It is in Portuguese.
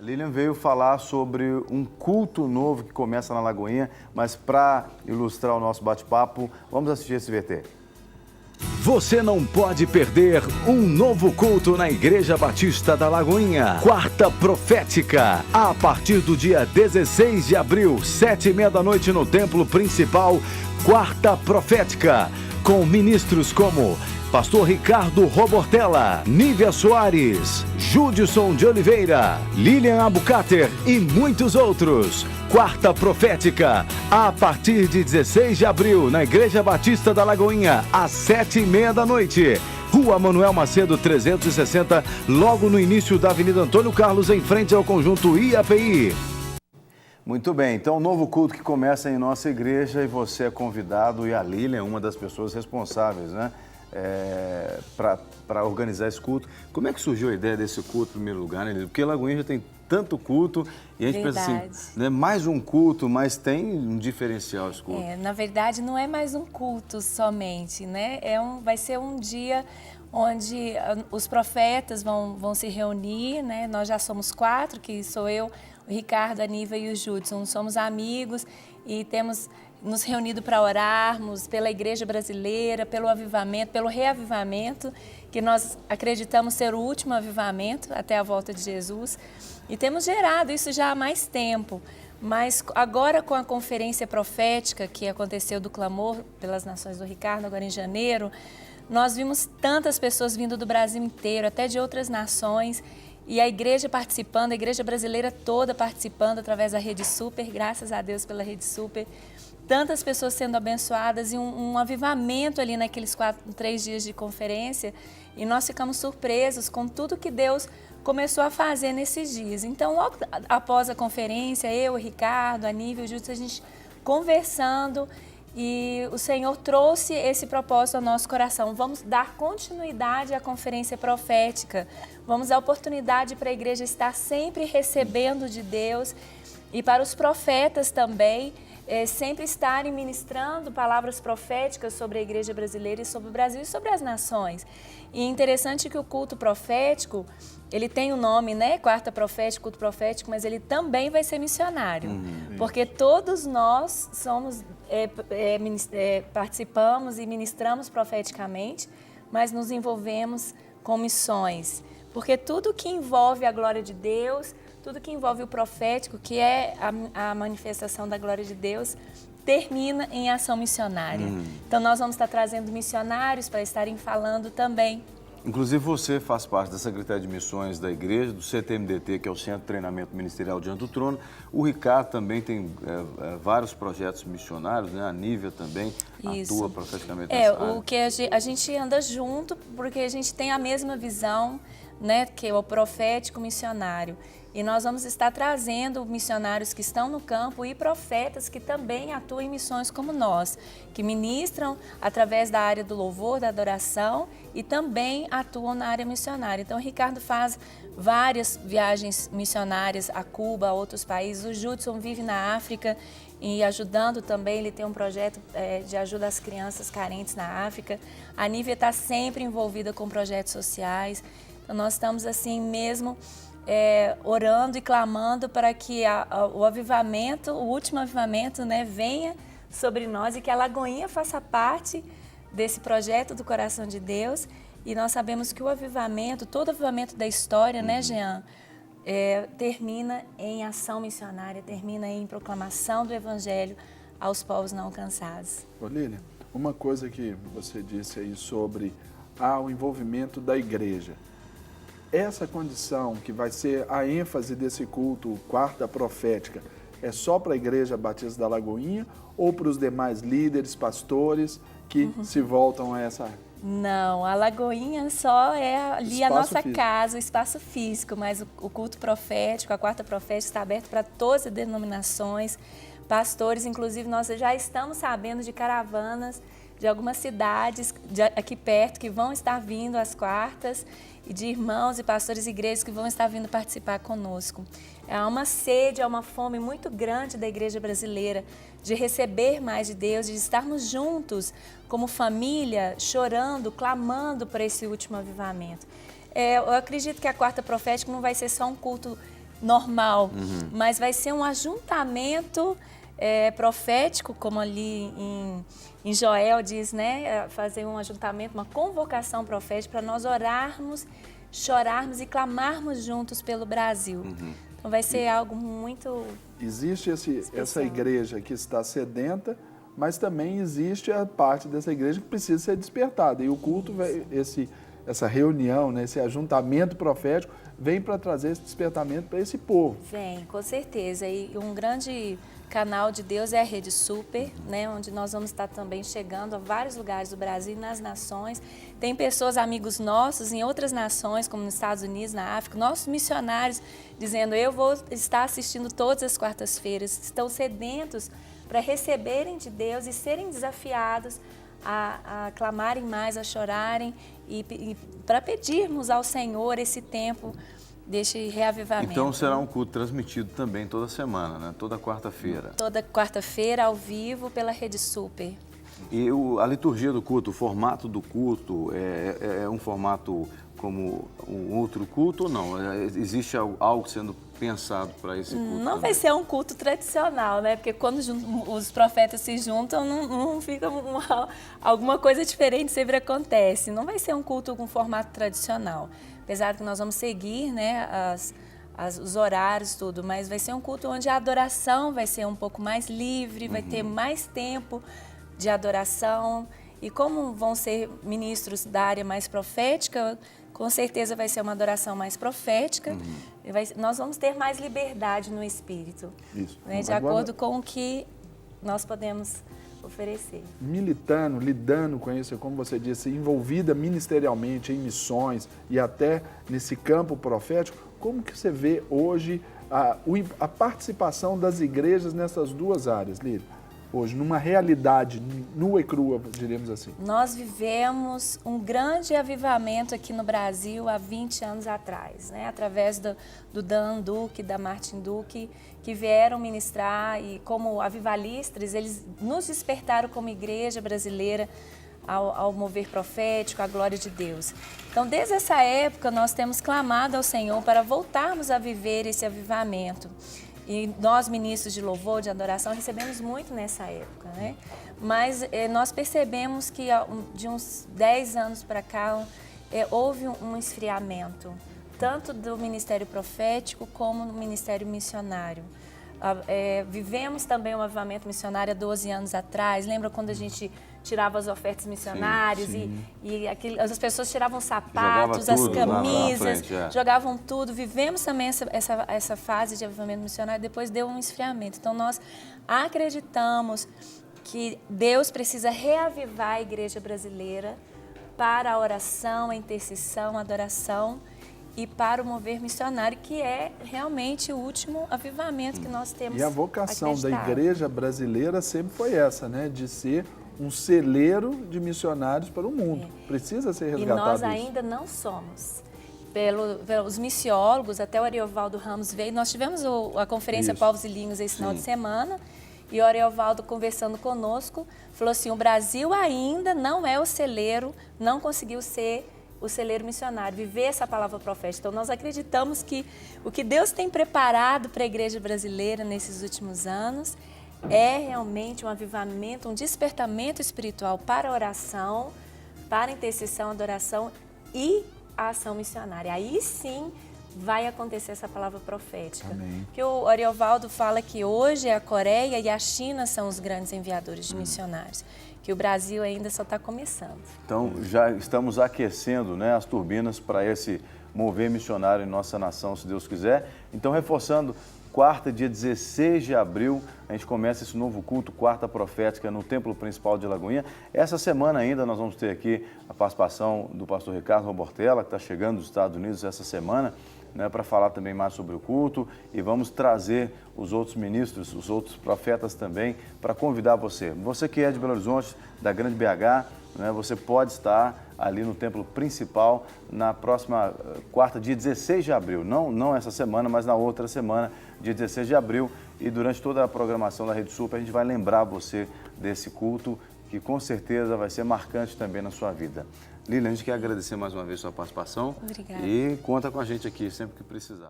Lilian veio falar sobre um culto novo que começa na Lagoinha, mas para ilustrar o nosso bate-papo, vamos assistir esse VT. Você não pode perder um novo culto na Igreja Batista da Lagoinha. Quarta Profética, a partir do dia 16 de abril, 7h30 da noite no Templo Principal. Quarta Profética, com ministros como Pastor Ricardo Robortella, Nívia Soares, Judson de Oliveira, Lilian Abucater e muitos outros. Quarta Profética, a partir de 16 de abril, na Igreja Batista da Lagoinha, às 7h30 da noite. Rua Manuel Macedo 360, logo no início da Avenida Antônio Carlos, em frente ao conjunto IAPI. Muito bem, então um novo culto que começa em nossa igreja e você é convidado, e a Lilian é uma das pessoas responsáveis, né? Para organizar esse culto. Como é que surgiu a ideia desse culto, em primeiro lugar, né? Porque Lagoinha já tem tanto culto e a gente pensa assim, né, mais um culto, mas tem um diferencial esse culto. Na verdade, não é mais um culto somente, né? Vai ser um dia onde os profetas vão se reunir, né? Nós já somos 4, que sou eu, o Ricardo, a Nívia e o Judson. Somos amigos e temos nos reunido para orarmos pela igreja brasileira, pelo avivamento, pelo reavivamento, que nós acreditamos ser o último avivamento até a volta de Jesus. E temos gerado isso já há mais tempo. Mas agora com a conferência profética que aconteceu do Clamor pelas Nações do Ricardo, agora em janeiro, nós vimos tantas pessoas vindo do Brasil inteiro, até de outras nações, e a igreja participando, a igreja brasileira toda participando através da Rede Super, graças a Deus pela Rede Super. Tantas pessoas sendo abençoadas e um avivamento ali naqueles 3 dias de conferência, e nós ficamos surpresos com tudo que Deus começou a fazer nesses dias. Então, logo após a conferência, eu, o Ricardo, a Nívia e o Júlio, a gente conversando, e o Senhor trouxe esse propósito ao nosso coração. Vamos dar continuidade à conferência profética, vamos dar oportunidade para a igreja estar sempre recebendo de Deus, e para os profetas também, sempre estarem ministrando palavras proféticas sobre a igreja brasileira e sobre o Brasil e sobre as nações. E é interessante que o culto profético, ele tem o nome, né? Quarta Profética, culto profético, mas ele também vai ser missionário. Porque todos nós somos, participamos e ministramos profeticamente, mas nos envolvemos com missões. Porque tudo que envolve a glória de Deus, tudo que envolve o profético, que é a manifestação da glória de Deus, termina em ação missionária. Então, nós vamos estar trazendo missionários para estarem falando também. Inclusive, você faz parte da Secretaria de Missões da Igreja, do CTMDT, que é o Centro de Treinamento Ministerial Diante do Trono. O Ricardo também tem vários projetos missionários, né? A Nívia também atua profeticamente nessa área. O que a gente anda junto, porque a gente tem a mesma visão, né? Que é o profético missionário. E nós vamos estar trazendo missionários que estão no campo e profetas que também atuam em missões como nós, que ministram através da área do louvor, da adoração e também atuam na área missionária. Então, o Ricardo faz várias viagens missionárias a Cuba, a outros países. O Judson vive na África e ajudando também, ele tem um projeto de ajuda às crianças carentes na África. A Nívia está sempre envolvida com projetos sociais. Então, nós estamos assim mesmo orando e clamando para que o avivamento, o último avivamento, né, venha sobre nós e que a Lagoinha faça parte desse projeto do coração de Deus. E nós sabemos que o avivamento, todo avivamento da história, né, Jean, termina em ação missionária, termina em proclamação do Evangelho aos povos não alcançados. Lilian, uma coisa que você disse aí sobre o envolvimento da igreja. Essa condição que vai ser a ênfase desse culto, Quarta Profética, é só para a Igreja Batista da Lagoinha ou para os demais líderes, pastores que se voltam a essa área? Não, a Lagoinha só é ali a nossa casa, o espaço físico, mas o culto profético, a Quarta Profética está aberto para todas as denominações, pastores, inclusive nós já estamos sabendo de caravanas de algumas cidades aqui perto que vão estar vindo às quartas, e de irmãos e pastores e igrejas que vão estar vindo participar conosco. É uma sede, é uma fome muito grande da igreja brasileira de receber mais de Deus, de estarmos juntos como família, chorando, clamando por esse último avivamento. Eu acredito que a Quarta Profética não vai ser só um culto normal, mas vai ser um ajuntamento profético, como ali em Joel diz, né? Fazer um ajuntamento, uma convocação profética para nós orarmos, chorarmos e clamarmos juntos pelo Brasil. Então vai ser algo muito Existe especial. essa igreja que está sedenta, mas também existe a parte dessa igreja que precisa ser despertada. E o culto, essa reunião, né, esse ajuntamento profético, vem para trazer esse despertamento para esse povo. Vem, com certeza. E um grande canal de Deus é a Rede Super, né, onde nós vamos estar também chegando a vários lugares do Brasil e nas nações. Tem pessoas, amigos nossos, em outras nações, como nos Estados Unidos, na África, nossos missionários, dizendo, eu vou estar assistindo todas as quartas-feiras, estão sedentos para receberem de Deus e serem desafiados a clamarem mais, a chorarem e para pedirmos ao Senhor esse tempo deste reavivamento. Então será um culto transmitido também toda semana, né? Toda quarta-feira. Toda quarta-feira, ao vivo, pela Rede Super. E a liturgia do culto, o formato do culto, é um formato como um outro culto ou não? Existe algo sendo pensado para esse culto? Não também? vai ser um culto tradicional, né? Porque quando os profetas se juntam, não fica alguma coisa diferente sempre acontece. Não vai ser um culto com formato tradicional. Apesar que nós vamos seguir, né, os horários, tudo, mas vai ser um culto onde a adoração vai ser um pouco mais livre, vai ter mais tempo de adoração. E como vão ser ministros da área mais profética, com certeza vai ser uma adoração mais profética. Nós vamos ter mais liberdade no espírito, Isso. né, de Agora, acordo com o que nós podemos oferecer. militando, lidando com isso, como você disse, envolvida ministerialmente em missões e até nesse campo profético, como que você vê hoje a participação das igrejas nessas duas áreas, Lília? Hoje, numa realidade nua e crua, diremos assim. Nós vivemos um grande avivamento aqui no Brasil há 20 anos atrás, né? Através do Dan Duque, da Martin Duque, que vieram ministrar e como avivalistas, eles nos despertaram como igreja brasileira ao mover profético, à glória de Deus. Então, desde essa época, nós temos clamado ao Senhor para voltarmos a viver esse avivamento. E nós, ministros de louvor, de adoração, recebemos muito nessa época, né? Mas nós percebemos que de uns 10 anos para cá houve um esfriamento, tanto do ministério profético como do ministério missionário. Vivemos também um avivamento missionário há 12 anos atrás. Lembra quando a gente tirava as ofertas missionárias e as pessoas tiravam sapatos, as camisas, jogavam tudo. Vivemos também essa fase de avivamento missionário, depois deu um esfriamento. Então nós acreditamos que Deus precisa reavivar a igreja brasileira para a oração, a intercessão, a adoração e para o mover missionário, que é realmente o último avivamento que nós temos. E a vocação da acreditado. igreja brasileira sempre foi essa, né? De ser um celeiro de missionários para o mundo. Precisa ser resgatado. E nós isso. ainda não somos. Pelos missiólogos, até o Ariovaldo Ramos veio, nós tivemos a conferência Isso. Povos e Línguas esse final de semana, e o Ariovaldo conversando conosco, falou assim, o Brasil ainda não é o celeiro, não conseguiu ser o celeiro missionário, viver essa palavra profética. Então, nós acreditamos que o que Deus tem preparado para a igreja brasileira nesses últimos anos é realmente um avivamento, um despertamento espiritual para a oração, para a intercessão, adoração e a ação missionária. Aí sim vai acontecer essa palavra profética. Amém. Que o Ariovaldo fala que hoje a Coreia e a China são os grandes enviadores de missionários, que o Brasil ainda só está começando. Então, já estamos aquecendo, né, as turbinas para esse mover missionário em nossa nação, se Deus quiser. Então, reforçando, quarta, dia 16 de abril, a gente começa esse novo culto, quarta profética, no Templo Principal de Lagoinha. Essa semana ainda nós vamos ter aqui a participação do pastor Ricardo Robortella, que está chegando dos Estados Unidos essa semana, né, para falar também mais sobre o culto, e vamos trazer os outros ministros, os outros profetas também, para convidar você. Você que é de Belo Horizonte, da Grande BH, né, você pode estar ali no Templo Principal na próxima quarta, dia 16 de abril. Não essa semana, mas na outra semana, dia 16 de abril. E durante toda a programação da Rede Super, a gente vai lembrar você desse culto, que com certeza vai ser marcante também na sua vida. Lília, a gente quer agradecer mais uma vez a sua participação. Obrigada. E conta com a gente aqui sempre que precisar.